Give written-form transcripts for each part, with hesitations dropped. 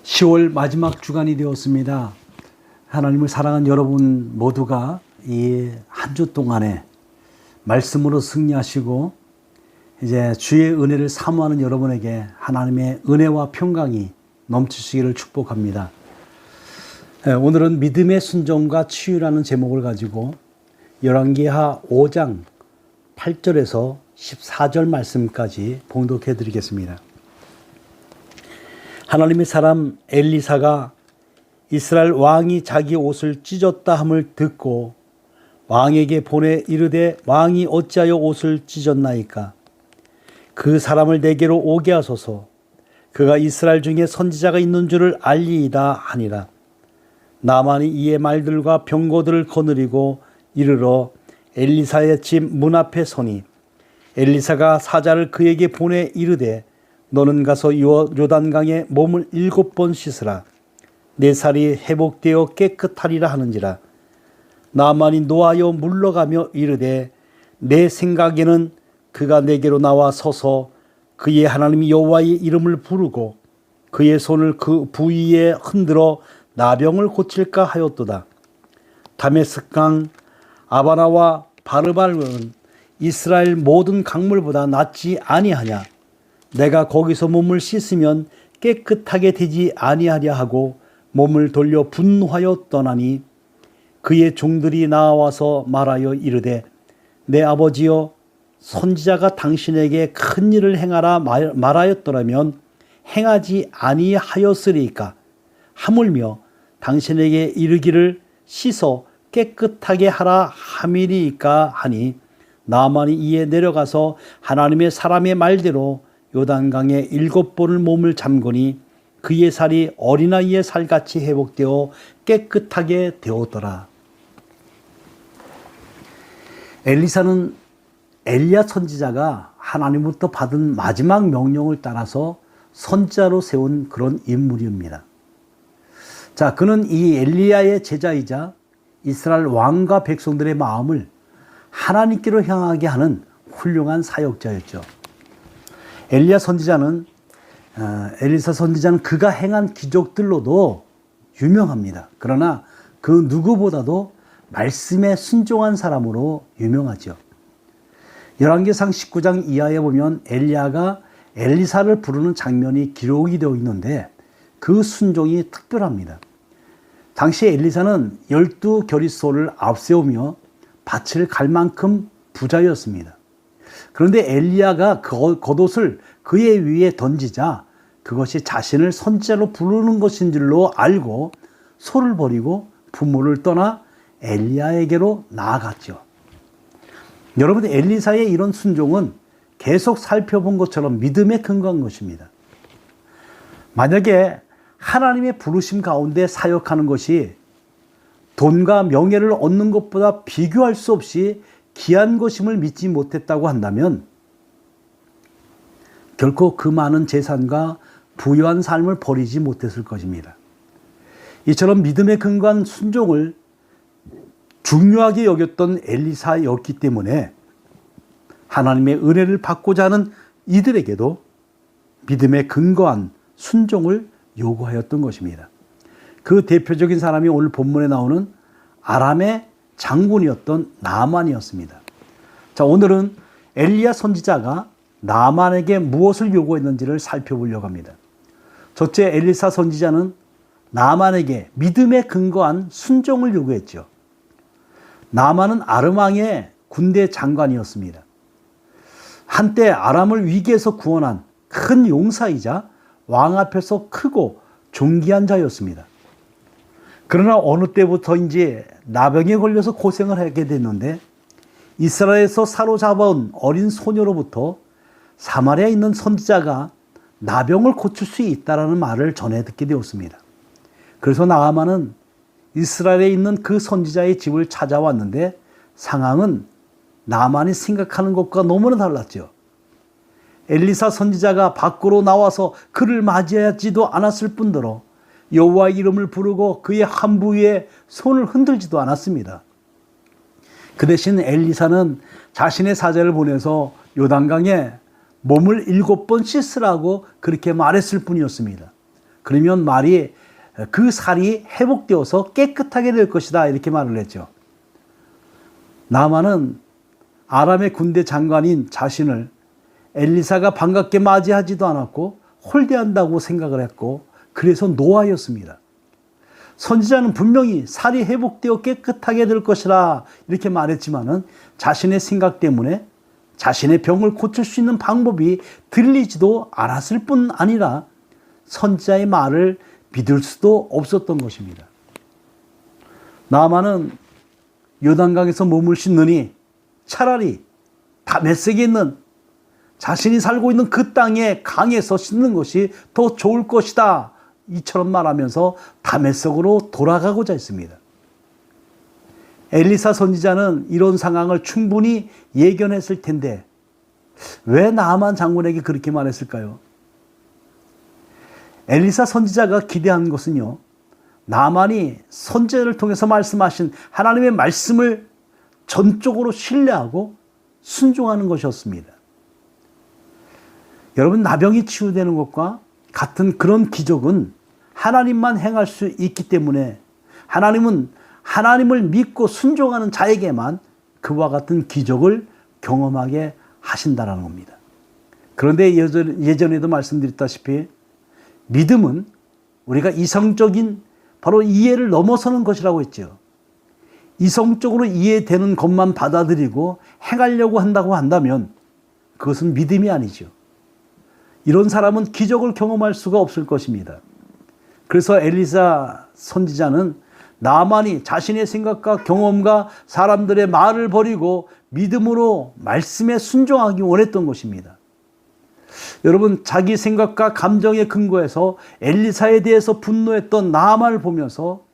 (10월) 마지막 주간이 되었습니다. 하나님을 사랑하는 여러분 모두가 이 한 주 동안에 말씀으로 승리하시고 이제 주의 은혜를 사모하는 여러분에게 하나님의 은혜와 평강이 넘치시기를 축복합니다. 오늘은 믿음의 순종과 치유라는 제목을 가지고 열왕기하 5장 8절에서 14절 말씀까지 봉독해 드리겠습니다. 하나님의 사람 엘리사가 이스라엘 왕이 자기 옷을 찢었다 함을 듣고 왕에게 보내 이르되 왕이 어찌하여 옷을 찢었나이까? 그 사람을 내게로 오게 하소서. 그가 이스라엘 중에 선지자가 있는 줄을 알리이다 하니라. 나만이 이의 말들과 병거들을 거느리고 이르러 엘리사의 집 문 앞에 서니 엘리사가 사자를 그에게 보내 이르되 너는 가서 요단강에 몸을 7번 씻으라. 내 살이 회복되어 깨끗하리라 하는지라. 나만이 노하여 물러가며 이르되 내 생각에는 그가 내게로 나와 서서 그의 하나님 여호와의 이름을 부르고 그의 손을 그 부위에 흔들어 나병을 고칠까 하였도다. 다메스강 아바나와 바르발은 이스라엘 모든 강물보다 낫지 아니하냐? 내가 거기서 몸을 씻으면 깨끗하게 되지 아니하랴 하고 몸을 돌려 분노하여 떠나니 그의 종들이 나와서 말하여 이르되 내 아버지여 선지자가 당신에게 큰 일을 행하라 말하였더라면 행하지 아니하였으리까? 하물며 당신에게 이르기를 씻어 깨끗하게 하라 함이리까 하니 나만이 이에 내려가서 하나님의 사람의 말대로 요단강에 7번을 몸을 잠그니 그의 살이 어린아이의 살같이 회복되어 깨끗하게 되었더라. 엘리사는 엘리야 선지자가 하나님부터 받은 마지막 명령을 따라서 선지자로 세운 그런 인물입니다. 자, 그는 이 엘리야의 제자이자 이스라엘 왕과 백성들의 마음을 하나님께로 향하게 하는 훌륭한 사역자였죠. 엘리사 선지자는 그가 행한 기적들로도 유명합니다. 그러나 그 누구보다도 말씀에 순종한 사람으로 유명하죠. 열왕기상 19장 이하에 보면 엘리야가 엘리사를 부르는 장면이 기록이 되어 있는데 그 순종이 특별합니다. 당시 엘리사는 12겨릿소를 앞세우며 밭을 갈 만큼 부자였습니다. 그런데 엘리야가 겉옷을 그의 위에 던지자 그것이 자신을 선지자로 부르는 것인 줄로 알고 소를 버리고 부모를 떠나 엘리야에게로 나아갔죠. 여러분, 엘리사의 이런 순종은 계속 살펴본 것처럼 믿음에 근거한 것입니다. 만약에 하나님의 부르심 가운데 사역하는 것이 돈과 명예를 얻는 것보다 비교할 수 없이 귀한 것임을 믿지 못했다고 한다면 결코 그 많은 재산과 부유한 삶을 버리지 못했을 것입니다. 이처럼 믿음에 근거한 순종을 중요하게 여겼던 엘리사였기 때문에 하나님의 은혜를 받고자 하는 이들에게도 믿음에 근거한 순종을 요구하였던 것입니다. 그 대표적인 사람이 오늘 본문에 나오는 아람의 장군이었던 나만이었습니다. 자, 오늘은 엘리야 선지자가 나만에게 무엇을 요구했는지를 살펴보려고 합니다. 첫째, 엘리사 선지자는 나만에게 믿음에 근거한 순종을 요구했죠. 나만은 아람 왕의 군대 장관이었습니다. 한때 아람을 위기에서 구원한 큰 용사이자 왕 앞에서 크고 존귀한 자였습니다. 그러나 어느 때부터인지 나병에 걸려서 고생을 하게 됐는데 이스라엘에서 사로잡아온 어린 소녀로부터 사마리아에 있는 선지자가 나병을 고칠 수 있다는 말을 전해 듣게 되었습니다. 그래서 나아만은 이스라엘에 있는 그 선지자의 집을 찾아왔는데 상황은 나만이 생각하는 것과 너무나 달랐죠. 엘리사 선지자가 밖으로 나와서 그를 맞이하지도 않았을 뿐더러 여호와의 이름을 부르고 그의 한 부위에 손을 흔들지도 않았습니다. 그 대신 엘리사는 자신의 사자를 보내서 요단강에 몸을 7번 씻으라고 그렇게 말했을 뿐이었습니다. 그러면 말이 그 살이 회복되어서 깨끗하게 될 것이다 이렇게 말을 했죠. 나만은 아람의 군대 장관인 자신을 엘리사가 반갑게 맞이하지도 않았고 홀대한다고 생각을 했고 그래서 노하였습니다. 선지자는 분명히 살이 회복되어 깨끗하게 될 것이라 이렇게 말했지만은 자신의 생각 때문에 자신의 병을 고칠 수 있는 방법이 들리지도 않았을 뿐 아니라 선지자의 말을 믿을 수도 없었던 것입니다. 나아만은 요단강에서 몸을 씻느니 차라리 다메섹에 있는 자신이 살고 있는 그 땅의 강에서 씻는 것이 더 좋을 것이다 이처럼 말하면서 다메섹으로 돌아가고자 했습니다. 엘리사 선지자는 이런 상황을 충분히 예견했을 텐데 왜 나아만 장군에게 그렇게 말했을까요? 엘리사 선지자가 기대한 것은요, 나아만이 선지자를 통해서 말씀하신 하나님의 말씀을 전적으로 신뢰하고 순종하는 것이었습니다. 여러분, 나병이 치유되는 것과 같은 그런 기적은 하나님만 행할 수 있기 때문에 하나님은 하나님을 믿고 순종하는 자에게만 그와 같은 기적을 경험하게 하신다는 겁니다. 그런데 예전에도 말씀드렸다시피 믿음은 우리가 이성적인 바로 이해를 넘어서는 것이라고 했죠. 이성적으로 이해되는 것만 받아들이고 행하려고 한다고 한다면 그것은 믿음이 아니죠. 이런 사람은 기적을 경험할 수가 없을 것입니다. 그래서 엘리사 선지자는 나아만이 자신의 생각과 경험과 사람들의 말을 버리고 믿음으로 말씀에 순종하기 원했던 것입니다. 여러분, 자기 생각과 감정에 근거해서 엘리사에 대해서 분노했던 나아만을 보면서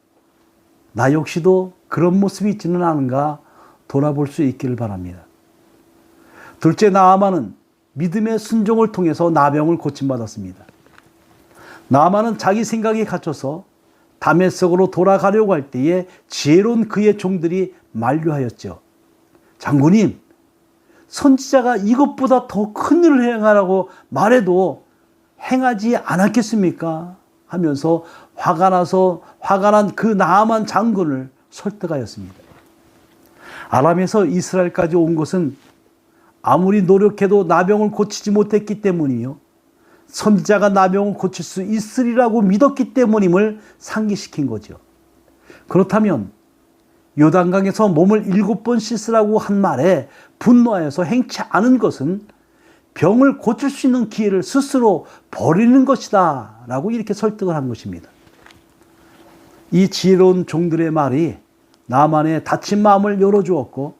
나 역시도 그런 모습이 있지는 않은가 돌아볼 수 있기를 바랍니다. 둘째, 나아만은 믿음의 순종을 통해서 나병을 고침받았습니다. 나아만은 자기 생각에 갇혀서 다메섹으로 돌아가려고 할 때에 지혜로운 그의 종들이 만류하였죠. 장군님, 선지자가 이것보다 더 큰 일을 행하라고 말해도 행하지 않았겠습니까? 하면서 화가 난 그 나아만 장군을 설득하였습니다. 아람에서 이스라엘까지 온 것은 아무리 노력해도 나병을 고치지 못했기 때문이요, 선지자가 나병을 고칠 수 있으리라고 믿었기 때문임을 상기시킨 거죠. 그렇다면 요단강에서 몸을 7번 씻으라고 한 말에 분노하여서 행치 않은 것은 병을 고칠 수 있는 기회를 스스로 버리는 것이다 라고 이렇게 설득을 한 것입니다. 이 지혜로운 종들의 말이 나아만의 다친 마음을 열어주었고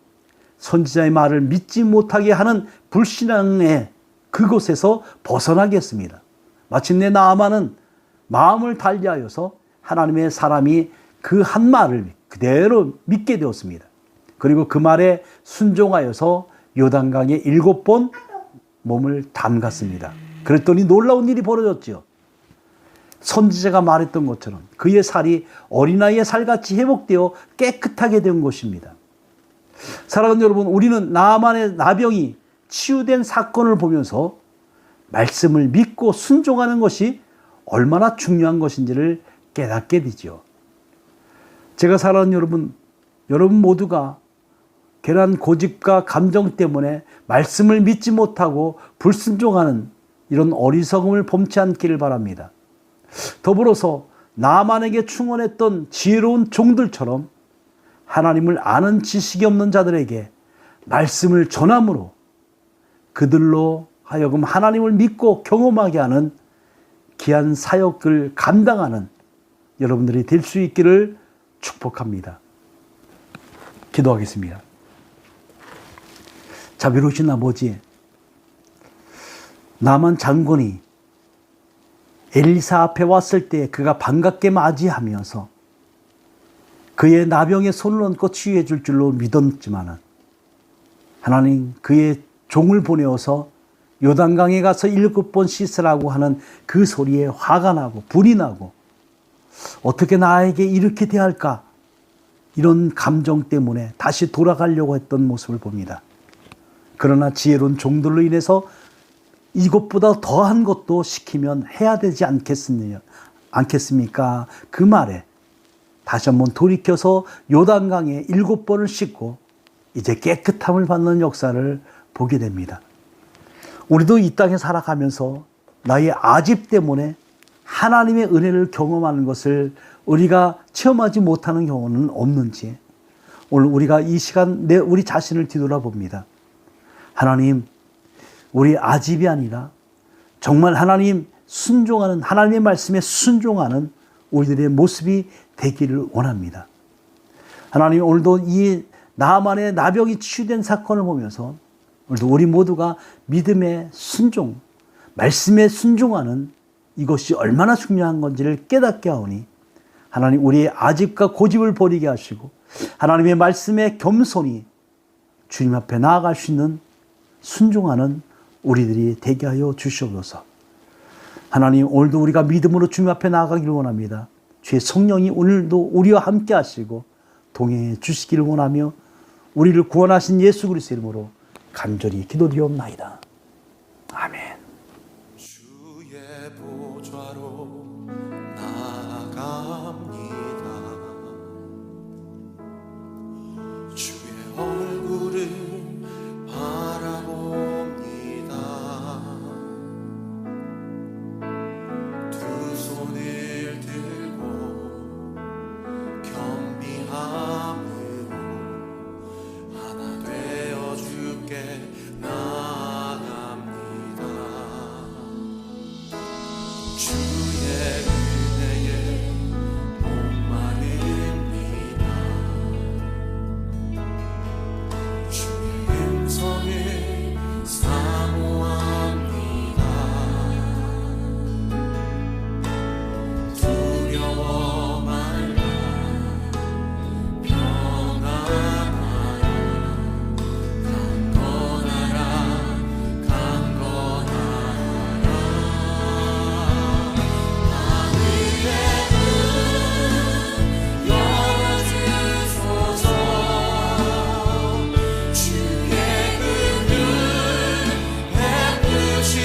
선지자의 말을 믿지 못하게 하는 불신앙의 그곳에서 벗어나게 했습니다. 마침내 나아만은 마음을 달리하여서 하나님의 사람이 그 한 말을 그대로 믿게 되었습니다. 그리고 그 말에 순종하여서 요단강에 7번 몸을 담갔습니다. 그랬더니 놀라운 일이 벌어졌죠. 선지자가 말했던 것처럼 그의 살이 어린아이의 살같이 회복되어 깨끗하게 된 것입니다. 사랑하는 여러분, 우리는 나아만의 나병이 치유된 사건을 보면서 말씀을 믿고 순종하는 것이 얼마나 중요한 것인지를 깨닫게 되죠. 제가 사랑하는 여러분 모두가 괜한 고집과 감정 때문에 말씀을 믿지 못하고 불순종하는 이런 어리석음을 범치 않기를 바랍니다. 더불어서 나아만에게 충원했던 지혜로운 종들처럼 하나님을 아는 지식이 없는 자들에게 말씀을 전함으로 그들로 하여금 하나님을 믿고 경험하게 하는 귀한 사역을 감당하는 여러분들이 될 수 있기를 축복합니다. 기도하겠습니다. 자비로우신 아버지, 나만 장군이 엘리사 앞에 왔을 때 그가 반갑게 맞이하면서 그의 나병에 손을 얹고 치유해 줄 줄로 믿었지만 하나님, 그의 종을 보내어서 요단강에 가서 7번 씻으라고 하는 그 소리에 화가 나고 불이 나고 어떻게 나에게 이렇게 대할까, 이런 감정 때문에 다시 돌아가려고 했던 모습을 봅니다. 그러나 지혜로운 종들로 인해서 이것보다 더한 것도 시키면 해야 되지 않겠습니까? 그 말에 다시 한번 돌이켜서 요단강에 7번을 씻고 이제 깨끗함을 받는 역사를 보게 됩니다. 우리도 이 땅에 살아가면서 나의 아집 때문에 하나님의 은혜를 경험하는 것을 우리가 체험하지 못하는 경우는 없는지 오늘 우리가 이 시간 우리 자신을 뒤돌아봅니다. 하나님, 우리 아집이 아니라 정말 하나님 순종하는, 하나님의 말씀에 순종하는 우리들의 모습이 되기를 원합니다. 하나님, 오늘도 이 나만의 나병이 치유된 사건을 보면서 오늘도 우리 모두가 믿음의 순종, 말씀에 순종하는 이것이 얼마나 중요한 건지를 깨닫게 하오니 하나님, 우리의 아집과 고집을 버리게 하시고 하나님의 말씀에 겸손히 주님 앞에 나아갈 수 있는 순종하는 우리들이 되게 하여 주시옵소서. 하나님, 오늘도 우리가 믿음으로 주님 앞에 나아가기를 원합니다. 주의 성령이 오늘도 우리와 함께 하시고 동행해 주시기를 원하며 우리를 구원하신 예수 그리스도 이름으로 간절히 기도드리옵나이다. 아멘. 주의 보좌로 나아갑니다. 주의 얼굴을 바라봅니다. 두 손을 들고 겸비함으로 하나 되어 주께 나아갑니다. 주의 은혜에 목마릅니다. 주의 음성을 사모합니다. 두려워 말라 평안하라 강건하라 하늘의 문 열어주소서. 주의 긍휼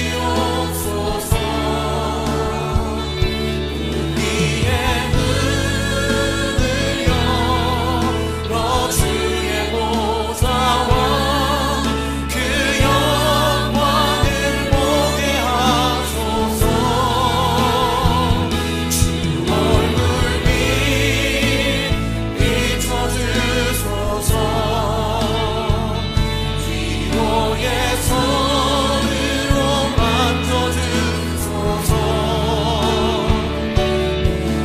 베푸시옵소서. 우리의 문을 열어 주의 보좌와 그 영광을 보게 하소서. 주 얼굴 빛 비춰주소서. 위로의 손으로 만져주소서.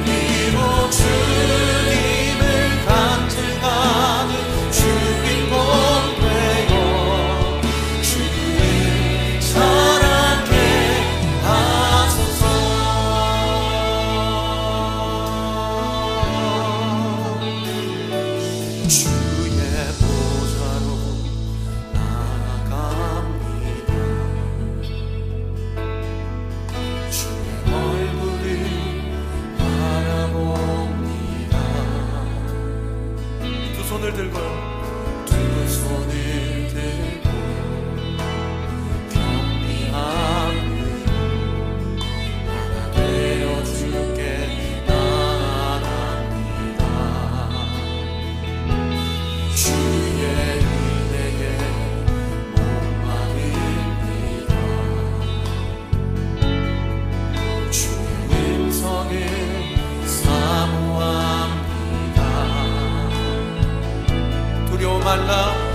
우리로 주님을 간증하는 주인공 되어 주를 사랑케 하소서. 주의 보좌로 나아갑니다. 주의 얼굴을 바라봅니다. 두 손을 들고요. 두 손을 들고 겸비함으로 하나 되어 주께 나아갑니다. 주의 은혜에 목마릅니다. 주의 음성을 사모합니다. 두려워 말라